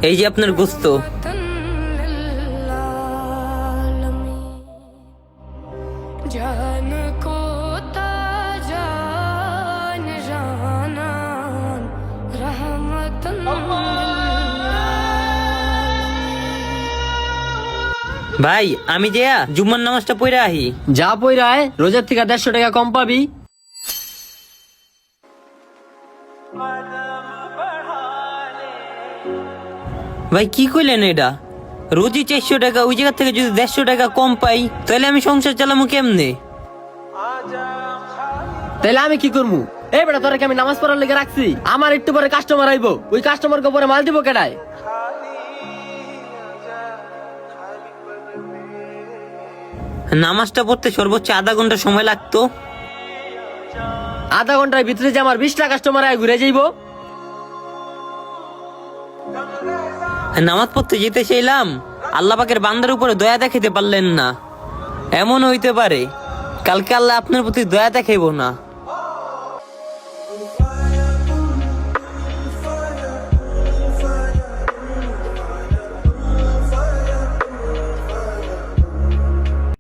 এই যে আপনার গোস্ত। ভাই আমি যে জুম্মার নামাজটা পড়ে আহি। যা পইরা আয়, রোজার থেকে 150 টাকা কম পাবি। ভাই কি কইলেন এটা? রোজই 400 টাকা, ওই জায়গা থেকে যদি 150 টাকা কম পাই তাহলে আমি সংসার চালামু কেমনে? তাইলে আমি কি করবো? এই বেটা, তোরা কি আমি নামাজ পড়ার লেগে রাখছি? আমার একটু পরে কাস্টমার আইবো, ওই কাস্টমারকে পরে মাল দিব কেডায়? নামাজটা পড়তে সর্বোচ্চ আধা ঘন্টা সময় লাগতো। আধা ঘন্টার ভিতরে যে আমার 20টা কাস্টমার আয় ঘুরে যাইবো। নামাজ পড়তে যেতে চাইলাম, আল্লাহ পাকের বান্দার উপরে দয়া দেখাইতে পারলেন না। এমন হইতে পারে কালকে আল্লাহ আপনার প্রতি দয়া দেখাইবো না।